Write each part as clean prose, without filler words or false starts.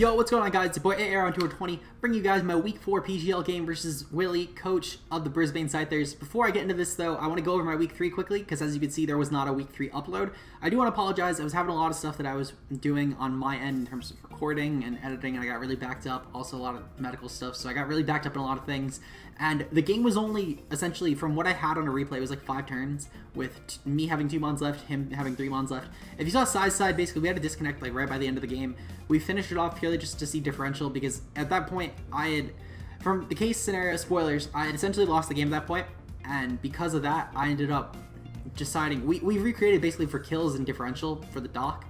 Yo, what's going on, guys? It's your boy AR on Tour 20, bringing you guys my Week 4 PGL game versus Willy, coach of the Brisbane Scythers. Before I get into this, though, I want to go over my Week 3 quickly, because as you can see, there was not a Week 3 upload. I do want to apologize. I was having a lot of stuff that I was doing on my end in terms of recording and editing, and I got really backed up. Also, a lot of medical stuff, so I got really backed up in a lot of things. And the game was only, essentially, from what I had on a replay, it was like 5 turns, with me having 2 mons left, him having 3 mons left. If you saw side, basically, we had to disconnect like right by the end of the game. We finished it off purely just to see differential, because at that point, I had, from the case scenario, spoilers, I had essentially lost the game at that point, and because of that, I ended up deciding, we recreated basically for kills and differential for the dock,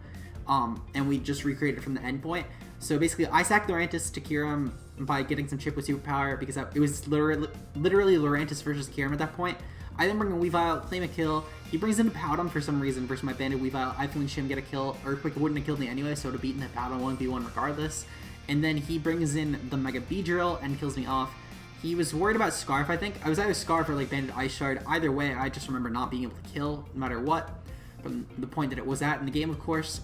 and we just recreated from the end point. So basically, I sacked Lurantis to Kyurem by getting some chip with superpower, because it was literally Lurantis versus Kyurem at that point. I then bring in Weavile, claim a kill. He brings in a Powdum for some reason versus my banded Weavile. I flinch him, get a kill. Earthquake wouldn't have killed me anyway, so it would have beaten the Powdum 1v1 regardless. And then he brings in the Mega Beedrill and kills me off. He was worried about Scarf, I think. I was either Scarf or like banded Ice Shard. Either way, I just remember not being able to kill no matter what, from the point that it was at in the game, of course.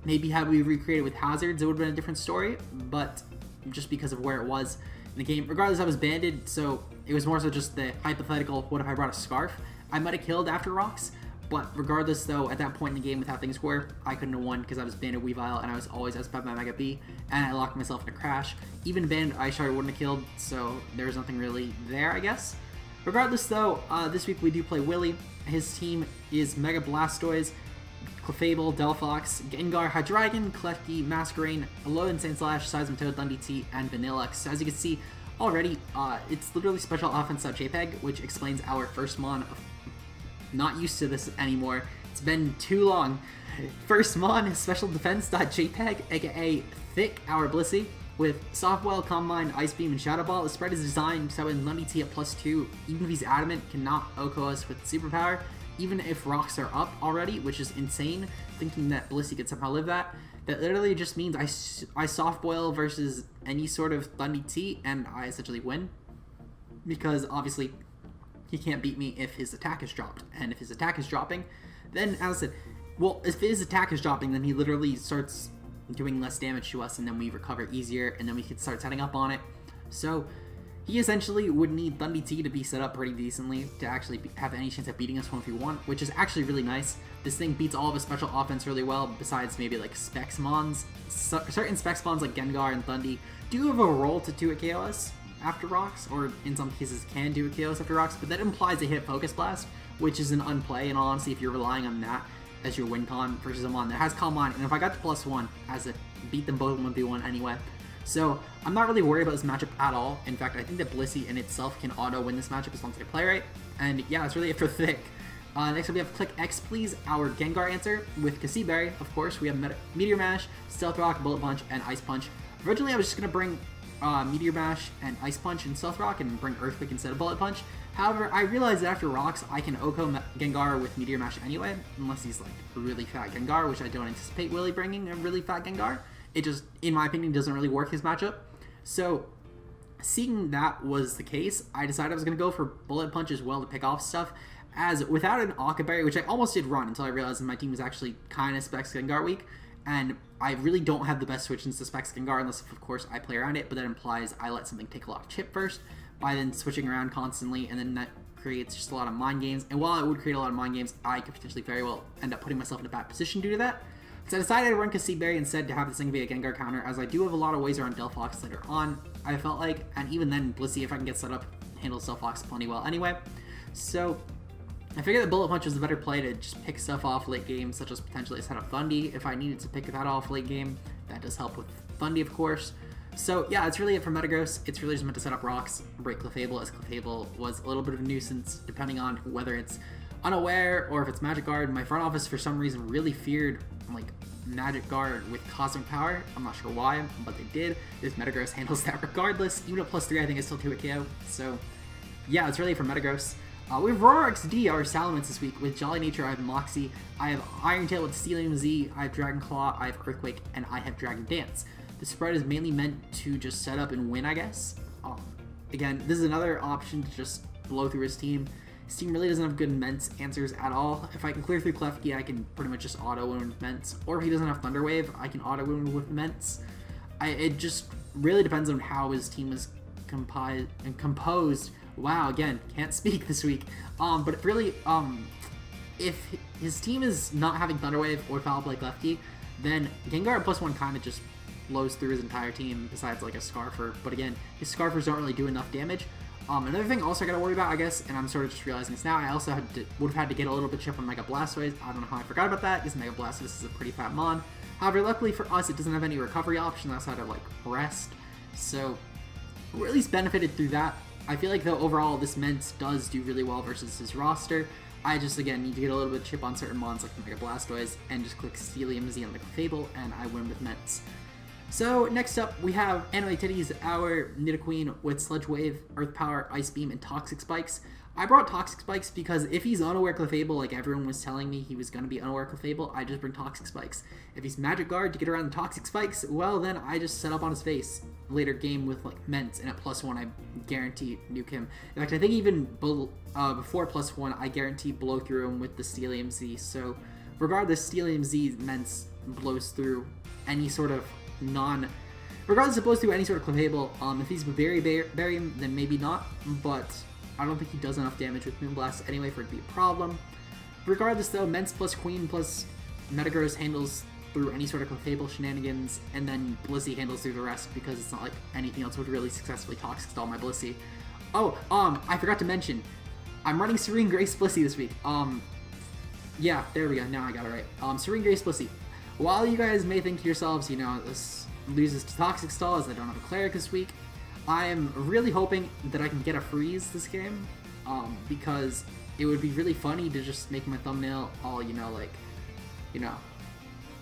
Maybe had we recreated with Hazards, it would have been a different story, but just because of where it was in the game. Regardless, I was banded, so it was more so just the hypothetical, what if I brought a Scarf? I might have killed after Rocks, but regardless, though, at that point in the game with how things were, I couldn't have won because I was banded Weavile, and I was always outsped by Mega B, and I locked myself in a Crash. Even banded Ice Shard wouldn't have killed, so there's nothing really there, I guess. Regardless, though, this week we do play Willy. His team is Mega Blastoise, Clefable, Delphox, Gengar, Hydreigon, Klefki, Masquerain, Alolan Sandslash, Seismitoad, Thunderstorm, and Vanillux. So as you can see already, it's literally Special Offense.jpg, which explains our first mon. Not used to this anymore. It's been too long. First mon is Special Defense.jpg, aka Thick, our Blissey, with Softboil, Calm Mind, Ice Beam, and Shadow Ball. The spread is designed so in Thunderstorm at +2, even if he's adamant, cannot OHKO us with superpower. Even if rocks are up already, which is insane, thinking that Blissey could somehow live that. That literally just means I soft boil versus any sort of Thundy T, and I essentially win. Because obviously, he can't beat me if his attack is dropped. And if his attack is dropping, then as I said, well, if his attack is dropping, then he literally starts doing less damage to us, and then we recover easier, and then we can start setting up on it. So he essentially would need Thundy T to be set up pretty decently to actually have any chance at beating us 1v1, which is actually really nice. This thing beats all of his special offense really well, besides maybe like Specs Mons. Certain Specs Mons like Gengar and Thundy do have a role to 2-hit KO us after Rocks, or in some cases can do a KO us after Rocks, but that implies a hit Focus Blast, which is an unplay, in all honesty, if you're relying on that as your win con versus a Mon that has Calm Mind, and if I got the +1, as it beat them both 1v1 anyway. So I'm not really worried about this matchup at all. In fact, I think that Blissey in itself can auto-win this matchup as long as I play right. And yeah, that's really it for Thick. Next up we have Click X Please, our Gengar answer with Berry. Of course, we have Meteor Mash, Stealth Rock, Bullet Punch, and Ice Punch. Originally, I was just going to bring Meteor Mash and Ice Punch and Stealth Rock and bring Earthquake instead of Bullet Punch. However, I realized that after Rocks, I can OHKO Gengar with Meteor Mash anyway, unless he's like a really fat Gengar, which I don't anticipate Willy bringing a really fat Gengar. It just, in my opinion, doesn't really work his matchup. So, seeing that was the case, I decided I was going to go for Bullet Punch as well to pick off stuff, as without an Berry, which I almost did run until I realized that my team was actually kind of Specs Gengar weak, and I really don't have the best switch into Specs Gengar unless, of course, I play around it, but that implies I let something take a lot of chip first, by then switching around constantly, and then that creates just a lot of mind games, and while it would create a lot of mind games, I could potentially very well end up putting myself in a bad position due to that. So I decided to run Berry instead to have this thing be a Gengar counter, as I do have a lot of ways around Delphox later on, I felt like, and even then, Blissey, if I can get set up, handles Delphox plenty well anyway. So I figured that Bullet Punch was the better play to just pick stuff off late game, such as potentially a set of Thundy. If I needed to pick that off late game, that does help with Thundy, of course. So yeah, it's really it for Metagross. It's really just meant to set up Rocks, break Clefable, as Clefable was a little bit of a nuisance, depending on whether it's unaware or if it's Magic Guard. My front office, for some reason, really feared like Magic Guard with Cosmic Power. I'm not sure why, but they did. This Metagross handles that regardless. Even at +3, I think it's still 2-hit KO. So yeah, it's really for Metagross. We have Roarx D, our Salamence this week. With Jolly Nature, I have Moxie. I have Iron Tail with Steelium Z. I have Dragon Claw. I have Earthquake, and I have Dragon Dance. The spread is mainly meant to just set up and win, I guess. Again, this is another option to just blow through his team. His team really doesn't have good Ments answers at all. If I can clear through Klefki, I can pretty much just auto-win with Ments. Or if he doesn't have Thunder Wave, I can auto-win with Ments. it just really depends on how his team is composed. Wow, again, can't speak this week. But it really, if his team is not having Thunderwave or Foul Play Lefty, then Gengar at +1 kind of just blows through his entire team besides like a Scarfer. But again, his Scarfers don't really do enough damage. Another thing also I gotta worry about, I guess, and I'm sort of just realizing this now, I also would have had to get a little bit chip on Mega Blastoise. I don't know how I forgot about that, because Mega Blastoise is a pretty fat mon. However, luckily for us, it doesn't have any recovery options outside of like rest. So we're at least benefited through that. I feel like though overall this Mence does do really well versus his roster. I just again need to get a little bit of chip on certain mons like the Mega Blastoise and just click Steelium Z on the Clefable and I win with Mence. So next up we have Anime Titties, our Nidoqueen with Sludge Wave, Earth Power, Ice Beam, and Toxic Spikes. I brought Toxic Spikes because if he's unaware Clefable, like everyone was telling me he was going to be unaware Clefable, I just bring Toxic Spikes. If he's Magic Guard to get around the Toxic Spikes, well then I just set up on his face later game with like Mence, and at +1 I guarantee nuke him. In fact, I think even before +1 I guarantee blow through him with the Steelium Z. So regardless, Steelium Z Mence blows through any sort of regardless it blows through any sort of Clefable. If he's Berry him, then maybe not, but I don't think he does enough damage with Moonblast anyway for it to be a problem. Regardless though, Mence plus Queen plus Metagross handles through any sort of Clefable shenanigans, and then Blissey handles through the rest because it's not like anything else would really successfully Toxic Stall my Blissey. Oh, I forgot to mention, I'm running Serene Grace Blissey this week. Yeah, there we go, now I got it right. Serene Grace Blissey. While you guys may think to yourselves, you know, this loses to Toxic Stall as I don't have a Cleric this week, I am really hoping that I can get a freeze this game, because it would be really funny to just make my thumbnail all,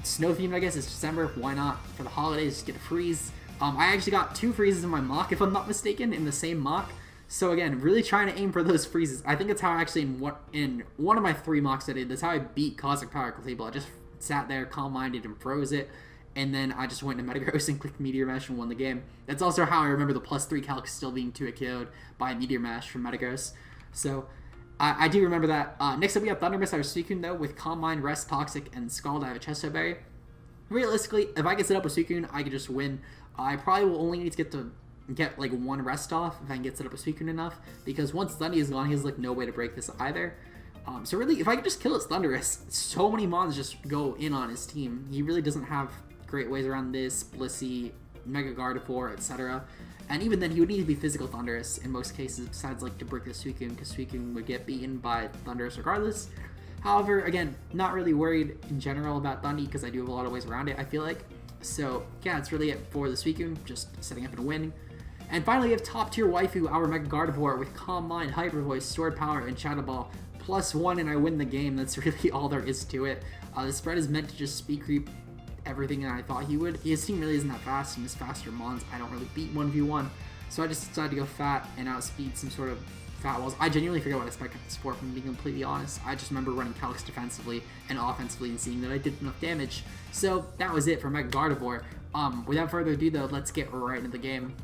snow themed, I guess. It's December, why not? For the holidays, just get a freeze. I actually got 2 freezes in my mock, if I'm not mistaken, in the same mock. So again, really trying to aim for those freezes. I think that's how I actually, in one of my 3 mocks I did, that's how I beat Cosmic Power Clefable. I just sat there, calm-minded, and froze it. And then I just went to Metagross and clicked Meteor Mash and won the game. That's also how I remember the +3 calc still being 2-hit KO'd by Meteor Mash from Metagross. So I do remember that. Next up we have Thundermist, our Suicune though, with Calm Mind, Rest, Toxic, and Scald. I have a Chesto Berry. Realistically, if I can set up a Suicune, I could just win. I probably will only need to get like 1 rest off if I can get set up a Suicune enough, because once Thundy is gone, he has like no way to break this either. So really, if I could just kill his Thundurus, so many mons just go in on his team. He really doesn't have great ways around this, Blissey, Mega Gardevoir, etc. And even then, he would need to be physical Thundurus in most cases, besides like to break the Suicune, because Suicune would get beaten by Thundurus regardless. However, again, not really worried in general about Thundy, because I do have a lot of ways around it, I feel like. So yeah, that's really it for the Suicune, just setting up and winning. And finally, we have top tier waifu, our Mega Gardevoir, with Calm Mind, Hyper Voice, Sword Power, and Shadow Ball. +1 and I win the game. That's really all there is to it. The spread is meant to just speed creep everything that I thought he would. His team really isn't that fast, and his faster mons I don't really beat 1v1. So I just decided to go fat and outspeed some sort of fat walls. I genuinely forget what I expected this for, if I'm being completely honest. I just remember running Calix defensively and offensively and seeing that I did enough damage. So that was it for Mega Gardevoir. Without further ado though, let's get right into the game.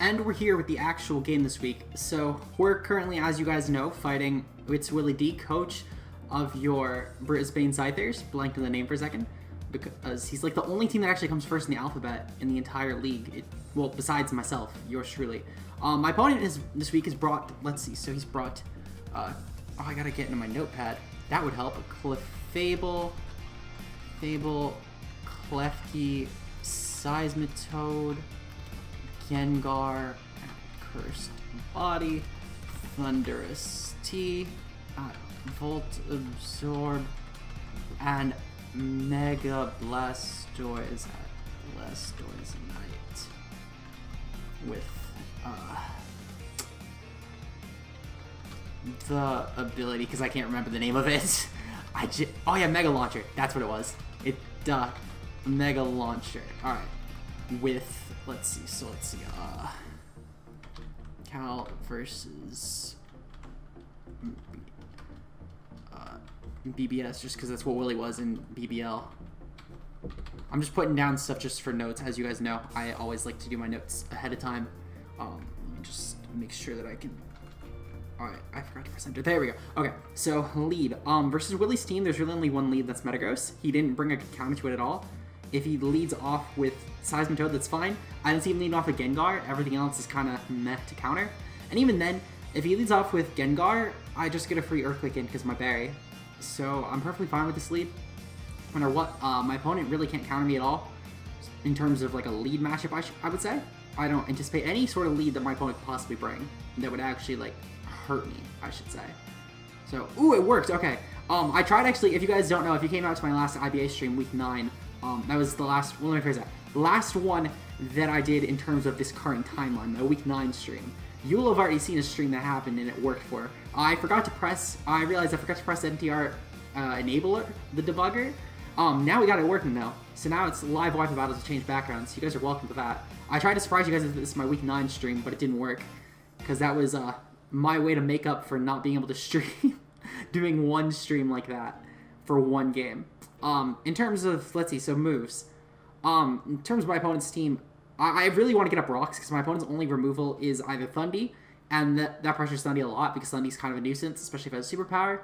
And we're here with the actual game this week. So we're currently, as you guys know, fighting It's Willy D, coach of your Brisbane Scythers. Blanked on the name for a second, because he's like the only team that actually comes first in the alphabet in the entire league. Well, besides myself, yours truly. My opponent this week has brought, let's see, so he's brought, oh, I gotta get into my notepad. That would help. Clefable, Klefki, Seismitoad, Gengar, Cursed Body, Thundurus T, Volt Absorb, and Mega Blastoise at Blastoise Knight with the ability, because I can't remember the name of it. Oh yeah, Mega Launcher. That's what it was. Mega Launcher. All right, with let's see. Cal versus BBS, just because that's what Willy was in BBL. I'm just putting down stuff just for notes. As you guys know, I always like to do my notes ahead of time. Just make sure that I can. Alright, I forgot to press enter. There we go. Okay, so lead. Versus Willy's team, there's really only one lead, that's Metagross. He didn't bring a counter to it at all. If he leads off with Seismitoad, that's fine. I didn't see him leading off with Gengar. Everything else is kind of meh to counter. And even then, if he leads off with Gengar, I just get a free Earthquake in because of my berry. So I'm perfectly fine with this lead. No matter what, my opponent really can't counter me at all in terms of like a lead matchup, I would say. I don't anticipate any sort of lead that my opponent could possibly bring that would actually like hurt me, I should say. So, ooh, it worked. Okay. I tried actually, if you guys don't know, if you came out to my last IBA stream, week 9, that was the last, well, let me phrase that, last one that I did in terms of this current timeline, my week 9 stream. You'll have already seen a stream that happened and it worked for. I realized I forgot to press NTR enabler, the debugger. Now we got it working though. So now it's live Wi-Fi battles to change backgrounds. You guys are welcome to that. I tried to surprise you guys with this is my week 9 stream, but it didn't work. Because that was my way to make up for not being able to stream. Doing one stream like that for one game. In terms of, let's see, so moves. In terms of my opponent's team, I really want to get up rocks because my opponent's only removal is either Thundy, and that pressures Thundy a lot because Thundy's kind of a nuisance, especially if it has superpower.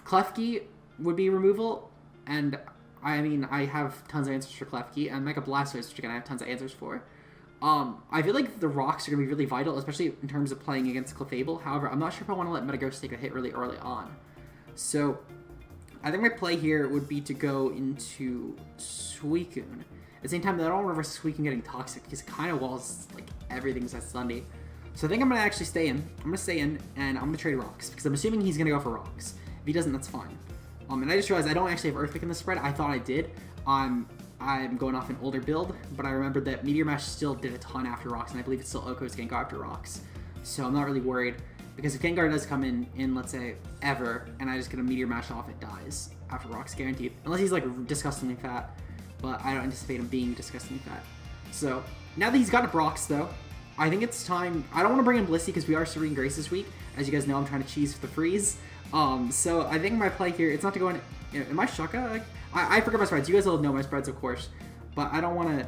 Klefki would be removal, and I mean, I have tons of answers for Klefki, and Mega Blastoise, which again I have tons of answers for. I feel like the rocks are going to be really vital, especially in terms of playing against Clefable. However, I'm not sure if I want to let Metagross take a hit really early on. So, I think my play here would be to go into Suicune. At the same time, I don't want to risk Suicune getting toxic, because it kind of walls like everything besides Thundy. So I think I'm going to actually stay in. I'm going to stay in, and I'm going to trade rocks, because I'm assuming he's going to go for rocks. If he doesn't, that's fine. And I just realized I don't actually have Earthquake in the spread. I thought I did. I'm going off an older build, but I remembered that Meteor Mash still did a ton after rocks, and I believe it's still Oko's Gengar after rocks. So I'm not really worried, because if Gengar does come in let's say, ever, and I just get a Meteor Mash off, it dies after rocks, guaranteed. Unless he's, like, disgustingly fat, but I don't anticipate him being disgustingly fat. So, now that he's got a rocks, though, I think it's time. I don't want to bring in Blissey, because we are Serene Grace this week. As you guys know, I'm trying to cheese for the freeze. So I think my play here, it's not to go in. Am I Shucka? I forgot my spreads. You guys all know my spreads, of course. But I don't want to,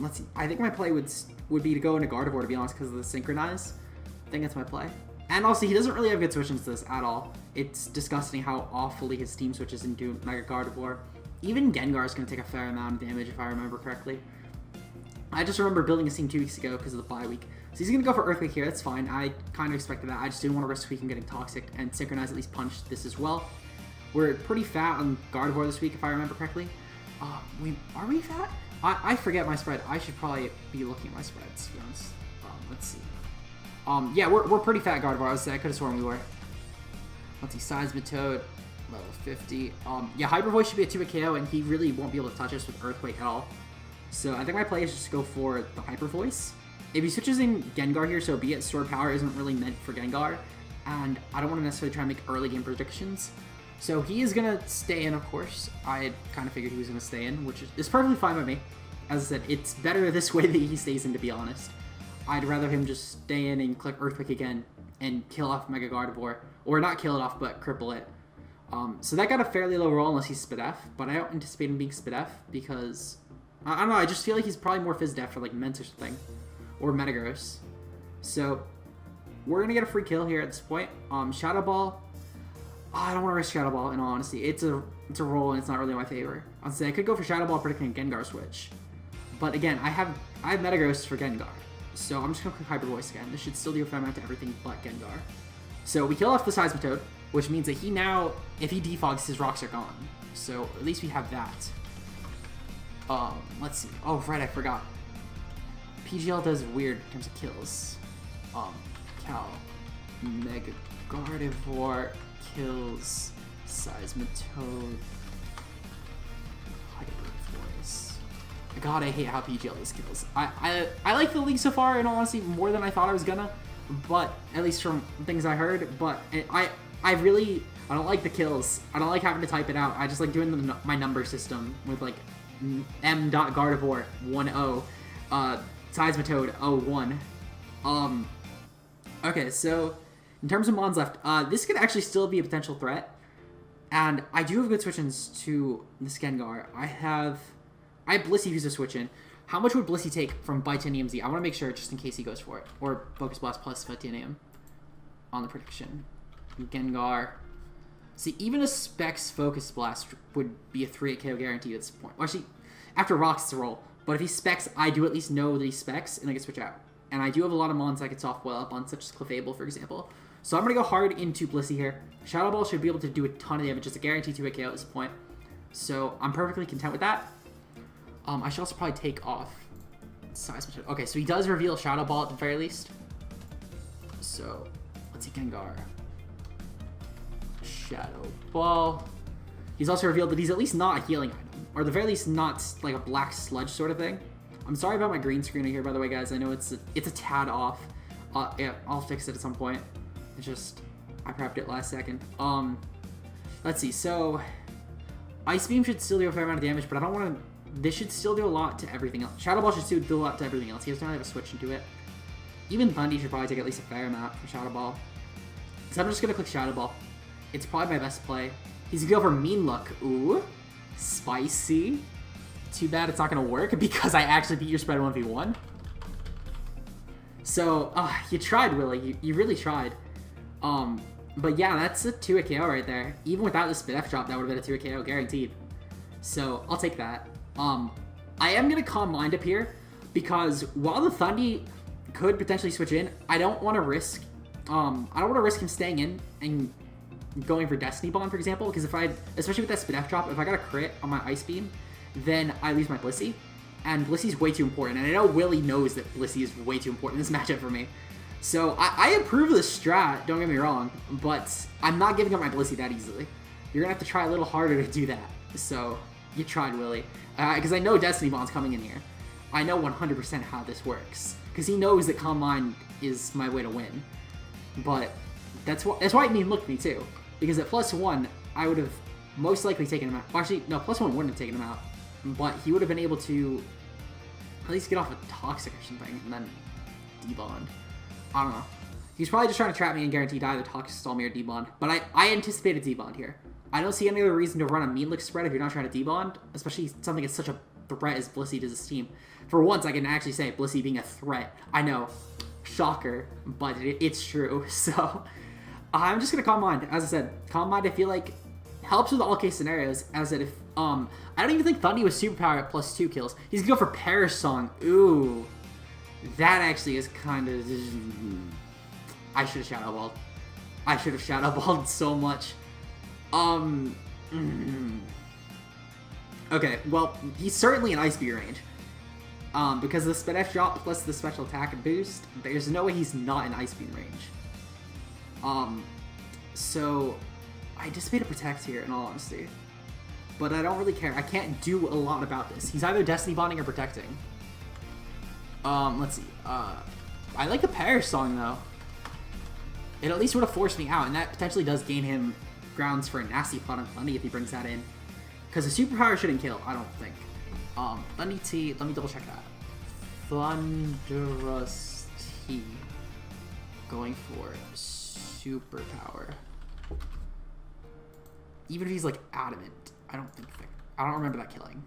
let's see. I think my play would be to go into Gardevoir, to be honest, because of the Synchronize. I think that's my play. And also, he doesn't really have good switch-ins to this at all. It's disgusting how awfully his team switches into Mega Gardevoir. Even Gengar is going to take a fair amount of damage, if I remember correctly. I just remember building his team 2 weeks ago because of the bye week. So he's going to go for Earthquake here. That's fine. I kind of expected that. I just didn't want to risk Suicune getting toxic, and Synchronize at least punch this as well. We're pretty fat on Gardevoir this week, if I remember correctly. Are we fat? I forget my spread. I should probably be looking at my spreads, to be honest. Let's see. Yeah, we're pretty fat Gardevoir. I could have sworn we were. Let's see. Seismitoad, level 50. Yeah, Hyper Voice should be a 2-hit KO, and he really won't be able to touch us with Earthquake at all. So I think my play is just to go for the Hyper Voice. If he switches in Gengar here, so be it. Sword Power isn't really meant for Gengar, and I don't want to necessarily try and make early game predictions. So he is going to stay in, of course. I kind of figured he was going to stay in, which is perfectly fine by me. As I said, it's better this way that he stays in, to be honest. I'd rather him just stay in and click Earthquake again and kill off Mega Gardevoir. Or not kill it off, but cripple it. So that got a fairly low roll unless he's Spidef, but I don't anticipate him being Spidef because... I don't know, I just feel like he's probably more Fizdef for like Ment or something. Or Metagross. So, we're going to get a free kill here at this point. Shadow Ball... I don't want to risk Shadow Ball, in all honesty. It's a roll, and it's not really in my favor. I'll say I could go for Shadow Ball predicting a Gengar switch. But again, I have Metagross for Gengar. So I'm just going to click Hyper Voice again. This should still do a fair amount to everything but Gengar. So we kill off the Seismitoad, which means that he now, if he defogs, his rocks are gone. So at least we have that. Let's see. Oh, right, I forgot. PGL does weird in terms of kills. Mega Gardevoir kills Seismitoad. Hyper Voice. God, I hate how PGL does kills. I like the league so far, in all honesty, more than I thought I was gonna. But, at least from things I heard. But, I don't like the kills. I don't like having to type it out. I just like doing my number system with, like, M.Gardevoir 1-0. Seismitoad 0-1. Okay, so... in terms of Mons left, this could actually still be a potential threat. And I do have good switch-ins to this Gengar. I have Blissey who's a switch-in. How much would Blissey take from Titanium Z? I want to make sure just in case he goes for it. Or Focus Blast plus Titanium on the prediction. Gengar. See, even a Specs Focus Blast would be a 3-hit KO guarantee at this point. Well, actually, After rocks, it's a roll. But if he specs, I do at least know that he specs, and I can switch out. And I do have a lot of mons I can soft well up on, such as Clefable, for example. So I'm going to go hard into Blissey here. Shadow Ball should be able to do a ton of damage. It's a guarantee 2-hit KO at this point. So I'm perfectly content with that. I should also probably take off size. Okay, so he does reveal Shadow Ball at the very least. So let's see, Gengar. Shadow Ball. He's also revealed that he's at least not a healing item. Or at the very least not like a black sludge sort of thing. I'm sorry about my green screen here, by the way, guys. I know it's a tad off. Yeah, I'll fix it at some point. It's just, I prepped it last second. Let's see, so Ice Beam should still do a fair amount of damage, but I don't want to, this should still do a lot to everything else. Shadow Ball should still do a lot to everything else. He doesn't really have a switch into it. Even Thundy should probably take at least a fair amount for Shadow Ball. So I'm just going to click Shadow Ball. It's probably my best play. He's going to go for Mean Look. Ooh, spicy. Too bad it's not going to work because I actually beat your spread 1v1. So, you tried, Willy. You really tried. But yeah, that's a 2-hit KO right there. Even without the Spit F drop, that would have been a 2-hit KO, guaranteed. So, I'll take that. I am going to Calm Mind up here, because while the Thundy could potentially switch in, I don't want to risk, him staying in and going for Destiny Bond, for example, because if I, especially with that Spit F drop, if I got a crit on my Ice Beam, then I lose my Blissey. And Blissey's way too important, and I know Willy knows that Blissey is way too important in this matchup for me. So, I approve of the strat, don't get me wrong, but I'm not giving up my Blissey that easily. You're going to have to try a little harder to do that. So, you tried, Willy. Because I know Destiny Bond's coming in here. I know 100% how this works. Because he knows that Calm Mind is my way to win. But that's why Mean Looked me, too. Because at +1, I would have most likely taken him out. Well, actually, no, +1 wouldn't have taken him out. But he would have been able to at least get off a Toxic or something, and then debond. I don't know. He's probably just trying to trap me and guarantee either Toxic Stall me or debond. But I anticipated debond here. I don't see any other reason to run a Mean Look spread if you're not trying to debond, especially something that's such a threat as Blissey to this team. For once, I can actually say Blissey being a threat. I know, shocker, but it's true. So I'm just gonna Calm Mind. As I said, Calm Mind I feel like helps with all case scenarios. As that if I don't even think Thundy was superpower at +2 kills. He's gonna go for Perish Song. Ooh, that actually is kind of. I should have Shadow Balled. I should have Shadow Balled so much. Okay, well, he's certainly in Ice Beam range. Because of the Spit F drop plus the special attack and boost, there's no way he's not in Ice Beam range. So I anticipate a Protect here, in all honesty. But I don't really care. I can't do a lot about this. He's either Destiny Bonding or Protecting. Let's see. I like the Perish Song, though. It at least would have forced me out, and that potentially does gain him grounds for a nasty plot on Thundy if he brings that in. Because the superpower shouldn't kill, I don't think. Thundy T, let me double check that. Thunderous T. Going for superpower. Even if he's like adamant, I don't remember that killing.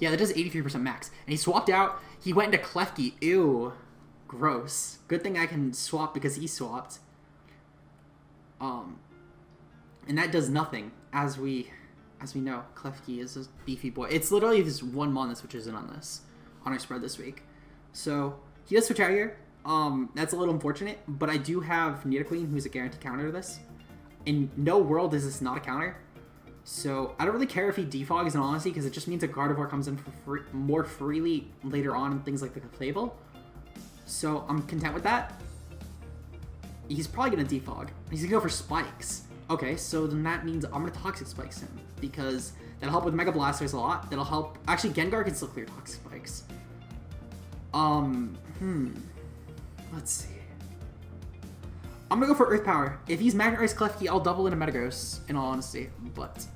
Yeah, that does 83% max. And he swapped out, he went into Klefki. Ew. Gross. Good thing I can swap because he swapped. And that does nothing, as we know. Klefki is a beefy boy. It's literally this one mon that switches in on our spread this week. So he does switch out here. That's a little unfortunate, but I do have Nidoqueen, who's a guaranteed counter to this. In no world is this not a counter. So I don't really care if he defogs in honesty, because it just means that Gardevoir comes in for more freely later on and things like the Clefable. So I'm content with that. He's probably going to defog. He's going to go for Spikes. Okay, so then that means I'm going to Toxic Spikes him, because that'll help with Mega Blastoise a lot. That'll help. Actually, Gengar can still clear Toxic Spikes. Let's see. I'm going to go for Earth Power. If he's Magnet Race Klefki, I'll double into Metagross, in all honesty. But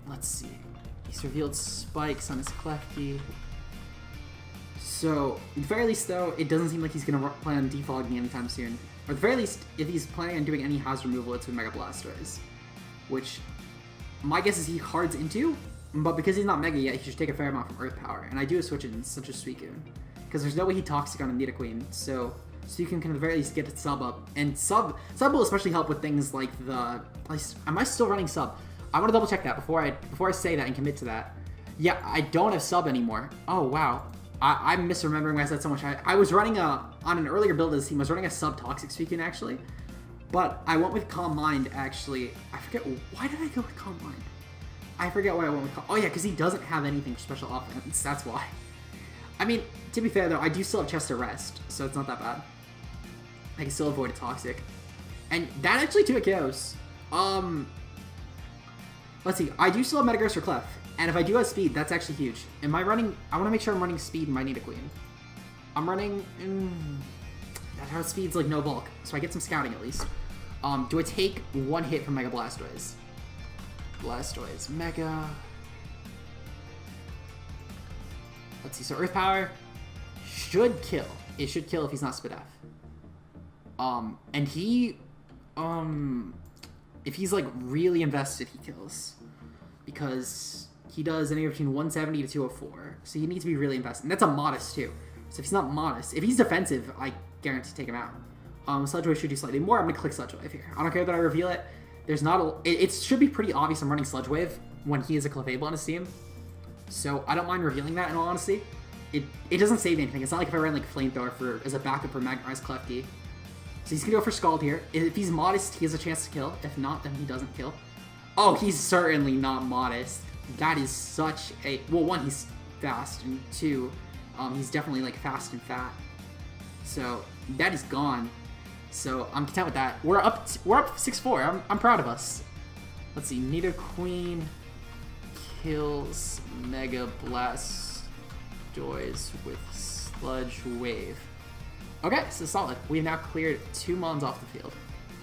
let's see. He's revealed Spikes on his Klefki. So, at the very least, though, it doesn't seem like he's going to plan on defogging anytime soon. Or at the very least, if he's planning on doing any House removal, it's with Mega Blastoise. Which, my guess is he hards into, but because he's not Mega yet, he should take a fair amount from Earth Power. And I do a switch in such a Suicune. Because there's no way he Toxic on a Nidoqueen, so Suicune can at the very least get its Sub up. And Sub will especially help with things like the... Am I still running Sub? I want to double check that before I say that and commit to that. Yeah, I don't have sub anymore. Oh, wow. I'm misremembering why I said so much. I was running on an earlier build of this team, I was running a sub Toxic Speaking, actually. But I went with Calm Mind, actually. I forget, why did I go with Calm Mind? I forget why I went with Calm. Oh, yeah, because he doesn't have anything for special offense. That's why. I mean, to be fair, though, I do still have Chest Arrest, so it's not that bad. I can still avoid a Toxic. And that actually took KOs. Let's see. I do still have Metagross for Clef. And if I do have speed, that's actually huge. Am I running... I want to make sure I'm running speed in my Nidoqueen. I'm running... that has speed's like no bulk, so I get some scouting at least. Do I take one hit from Mega Blastoise? Blastoise. Mega... Let's see. So Earth Power should kill. It should kill if he's not Spidef. And he... if he's like really invested, he kills. Because... he does anywhere between 170 to 204. So he needs to be really invested. And that's a modest too. So if he's not modest, if he's defensive, I guarantee take him out. Sludge Wave should do slightly more. I'm going to click Sludge Wave here. I don't care that I reveal it. There's not a... It should be pretty obvious I'm running Sludge Wave when he is a Clefable on his team. So I don't mind revealing that in all honesty. It doesn't save anything. It's not like if I ran like Flamethrower as a backup for Magnemite's Klefki. So he's going to go for Scald here. If he's modest, he has a chance to kill. If not, then he doesn't kill. Oh, he's certainly not modest. That is such a... Well, one, he's fast, and two, he's definitely, like, fast and fat. So, that is gone. So, I'm content with that. We're up 6-4. I'm proud of us. Let's see. Nidoqueen kills Mega Blastoise with Sludge Wave. Okay, so solid. We have now cleared 2 Mons off the field.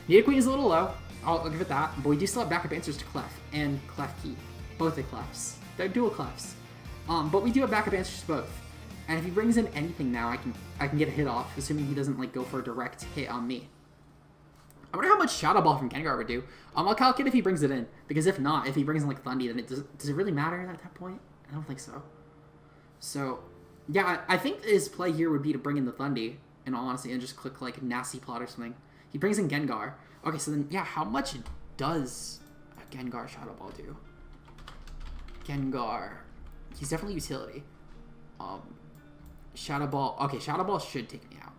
Nidoqueen is a little low. I'll give it that. But we do still have backup answers to Clef and Klefki. Both are Clefs. They're dual Clefs. But we do have backup answers to both. And if he brings in anything now, I can get a hit off, assuming he doesn't like go for a direct hit on me. I wonder how much Shadow Ball from Gengar would do. I'll calculate if he brings it in. Because if not, if he brings in like Thundy, then does it really matter at that point? I don't think so. So, yeah, I think his play here would be to bring in the Thundy, in all honesty, and just click like Nasty Plot or something. He brings in Gengar. Okay, so then, yeah, how much does a Gengar Shadow Ball do? Gengar. He's definitely utility. Shadow Ball. Okay, Shadow Ball should take me out.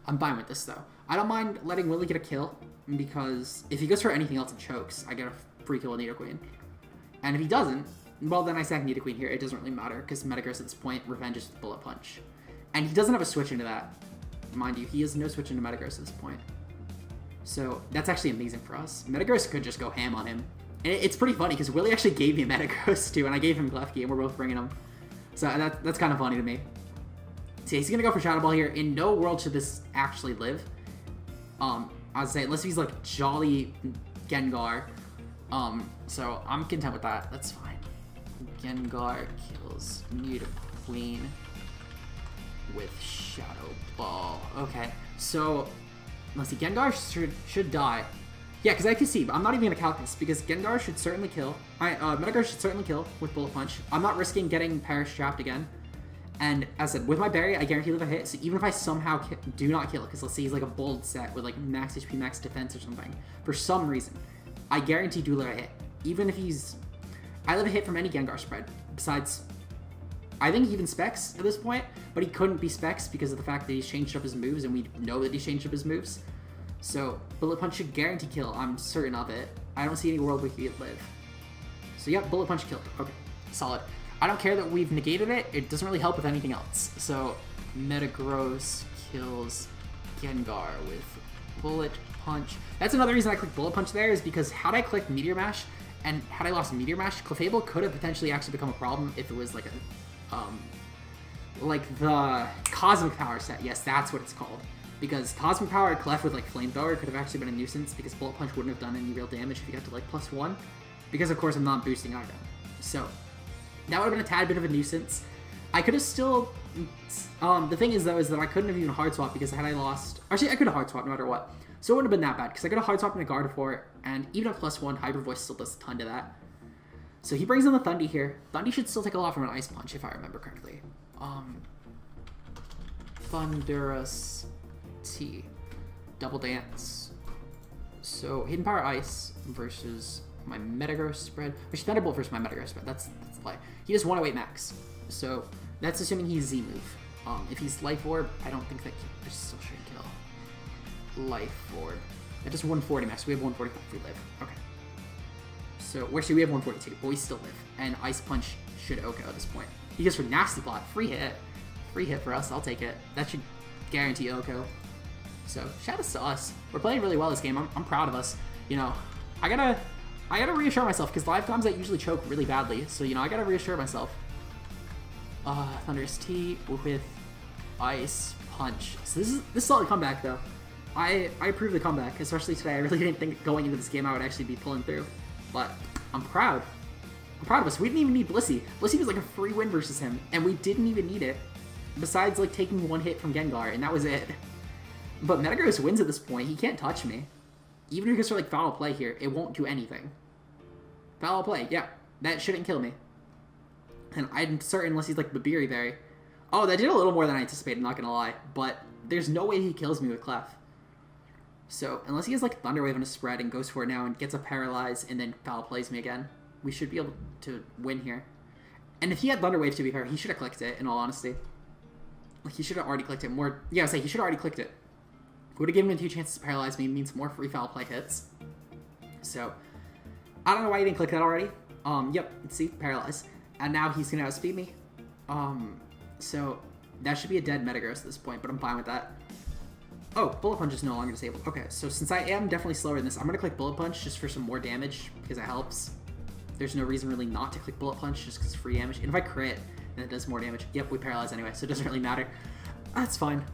I'm fine with this, though. I don't mind letting Willy get a kill, because if he goes for anything else and chokes, I get a free kill with Nidoqueen. And if he doesn't, well, then I sack Nidoqueen here. It doesn't really matter, because Metagross at this point revenges with Bullet Punch. And he doesn't have a switch into that. Mind you, he has no switch into Metagross at this point. So, that's actually amazing for us. Metagross could just go ham on him. And it's pretty funny, because Willy actually gave me a Metagross, too, and I gave him Klefki, and we're both bringing him. So, that's kind of funny to me. So, he's going to go for Shadow Ball here. In no world should this actually live. I'd say, unless he's, like, Jolly Gengar. So, I'm content with that. That's fine. Gengar kills Nidoqueen with Shadow Ball. Okay, so... Let's see, Gengar should die. Yeah, because I can see, but I'm not even going to count this, because Gengar should certainly kill. Metagross should certainly kill with Bullet Punch. I'm not risking getting Perish trapped again. And as I said, with my Berry, I guarantee live a hit, so even if I somehow do not kill it, because let's say he's like a bold set with like max HP, max defense or something, for some reason, I guarantee do live a hit. Even if he's... I live a hit from any Gengar spread, besides... I think even Specs at this point, but he couldn't be Specs because of the fact that he's changed up his moves, and we know that he's changed up his moves. So, Bullet Punch should guarantee kill, I'm certain of it. I don't see any world where he could live. So, yep, Bullet Punch killed. Okay, solid. I don't care that we've negated it, it doesn't really help with anything else. So, Metagross kills Gengar with Bullet Punch. That's another reason I clicked Bullet Punch there, is because had I clicked Meteor Mash, and had I lost Meteor Mash, Clefable could have potentially actually become a problem if it was like a... like the Cosmic Power set. Yes, that's what it's called. Because Cosmic Power Clef with like Flamethrower could have actually been a nuisance, because Bullet Punch wouldn't have done any real damage if you got to like +1. Because of course I'm not boosting either. So that would have been a tad bit of a nuisance. I could have still... the thing is though, is that I couldn't have even hard swapped, because had I lost... Actually, I could have hard swapped no matter what. So it wouldn't have been that bad, because I could have hard swapped in a Gardevoir, and even at +1, Hyper Voice still does a ton to that. So he brings in the Thundy here. Thundy should still take a lot from an Ice Punch, if I remember correctly. Thunderous T. Double Dance. So, Hidden Power Ice versus my Metagross spread. Which Thunderbolt versus my Metagross spread. That's a lie. He does 108 max. So that's assuming he's Z move. If he's Life Orb, I don't think that I still shouldn't kill. Life Orb. That does 140 max. We have 145 if we live. Okay. So we have 142, but we still live. And Ice Punch should OHKO at this point. He goes for Nasty Plot. Free hit. Free hit for us. I'll take it. That should guarantee OHKO. So shout outs to us. We're playing really well this game. I'm proud of us. You know, I gotta reassure myself because live comms I usually choke really badly. So you know, I gotta reassure myself. Thunderous T with Ice Punch. So this is a solid comeback though. I approve the comeback, especially today. I really didn't think going into this game I would actually be pulling through, but I'm proud. I'm proud of us. We didn't even need Blissey. Blissey was like a free win versus him, and we didn't even need it. Besides like taking one hit from Gengar, and that was it. But Metagross wins at this point. He can't touch me. Even if he goes for like Foul Play here, it won't do anything. Foul Play, yeah. That shouldn't kill me. And I'm certain unless he's like Babiri Berry. Oh, that did a little more than I anticipated, not gonna lie. But there's no way he kills me with Clef. So, unless he has like Thunder Wave on his spread and goes for it now and gets a Paralyze and then Foul Plays me again, we should be able to win here. And if he had Thunder Wave, to be fair, he should have clicked it, in all honesty. Like, he should have already clicked it more. Yeah, I was saying, he should have already clicked it. Would have given him 2 chances to Paralyze me, means more free Foul Play hits. So, I don't know why he didn't click that already. Yep, see, Paralyze. And now he's gonna outspeed me. So, that should be a dead Metagross at this point, but I'm fine with that. Oh, Bullet Punch is no longer disabled. Okay, so since I am definitely slower than this, I'm gonna click Bullet Punch just for some more damage, because it helps. There's no reason really not to click Bullet Punch, just because it's free damage. And if I crit, then it does more damage. Yep, we paralyze anyway, so it doesn't really matter. That's fine.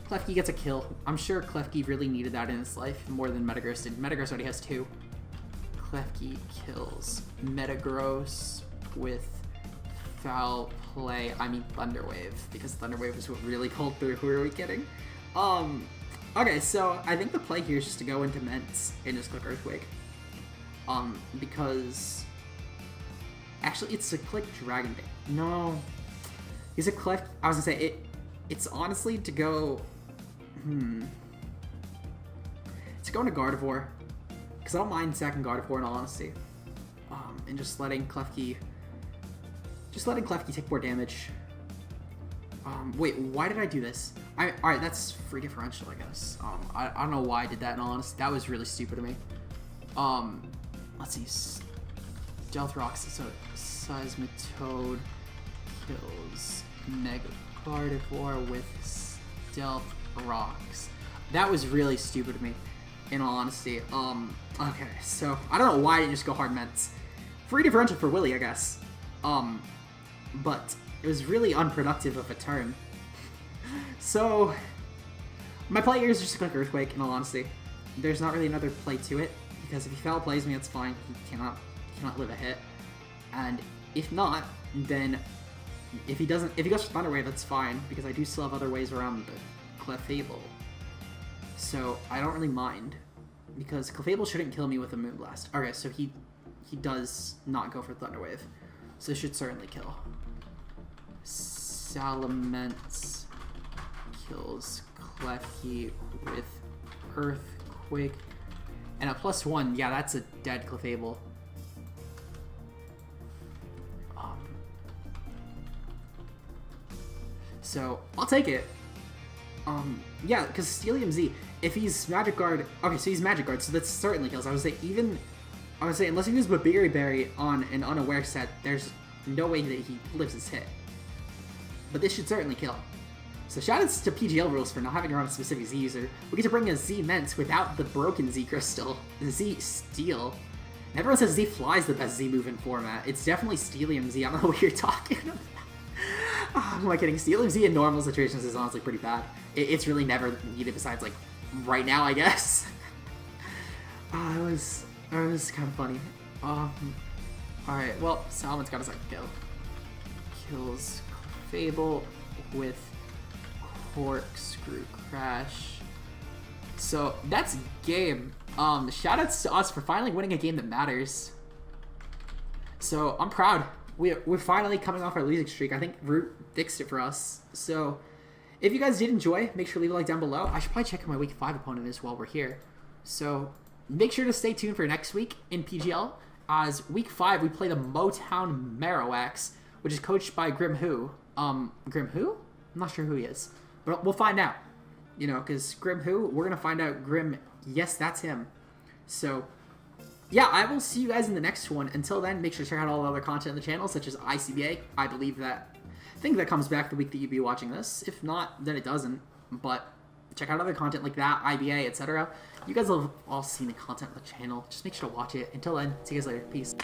Klefki gets a kill. I'm sure Klefki really needed that in his life, more than Metagross did. Metagross already has 2. Klefki kills Metagross with Foul Play. I mean Thunder Wave, because Thunder Wave is what really pulled through. Who are we kidding? Okay, so I think the play here is just to go into Ments and just click Earthquake. Because... Actually, it's to click Dragon Bait. No. Is it Clef? I was gonna say, it's honestly to go... To go into Gardevoir. Because I don't mind sacking Gardevoir in all honesty. And just letting Klefki... Just letting Klefki take more damage. Wait, why did I do this? Alright, that's free differential, I guess. I don't know why I did that in all honesty. That was really stupid of me. Let's see. Stealth Rocks, so Seismitoad kills Mega Gardevoir with Stealth Rocks. That was really stupid of me, in all honesty. Okay, so I don't know why I didn't just go hard Ments. Free differential for Willy, I guess. But it was really unproductive of a turn. So, my play here is just to click Earthquake, in all honesty. There's not really another play to it, because if he Foul Plays me, that's fine. He cannot live a hit. And if not, then if he goes for Thunder Wave, that's fine, because I do still have other ways around the Clefable. So, I don't really mind, because Clefable shouldn't kill me with a Moonblast. Okay, so he does not go for Thunder Wave. So this should certainly kill. Salamence kills Klefki with Earthquake. And a +1, yeah, that's a dead Clefable. So, I'll take it. Yeah, because Steelium Z, if he's Magic Guard... Okay, so he's Magic Guard, so that certainly kills. I would say unless he uses Babiri Berry on an unaware set, there's no way that he lives his hit. But this should certainly kill. So shoutouts to PGL rules for not having around a specific Z user. We get to bring a Z Ments without the broken Z Crystal, the Z Steel. And everyone says Z Fly's the best Z move in format. It's definitely Steelium Z. I don't know what you're talking about. Oh, am I kidding? Steelium Z in normal situations is honestly pretty bad. It's really never needed besides, like, right now, I guess. It was kind of funny. Alright, well, Salmon's got a second kill. Kills Fable with Corkscrew Crash. So, that's game. Shoutouts to us for finally winning a game that matters. So, I'm proud. We're finally coming off our losing streak. I think Root fixed it for us. So, if you guys did enjoy, make sure to leave a like down below. I should probably check out my Week 5 opponent as while we're here. So, make sure to stay tuned for next week in PGL. as week 5, we play the Motown Marowaks, which is coached by Grim Who. Grim Who? I'm not sure who he is, but we'll find out. You know, because Grim Who, we're going to find out Grim, yes, that's him. So, yeah, I will see you guys in the next one. Until then, make sure to check out all the other content on the channel, such as ICBA. I think that comes back the week that you'd be watching this. If not, then it doesn't. But check out other content like that, IBA, etc. You guys have all seen the content on the channel. Just make sure to watch it. Until then, see you guys later. Peace.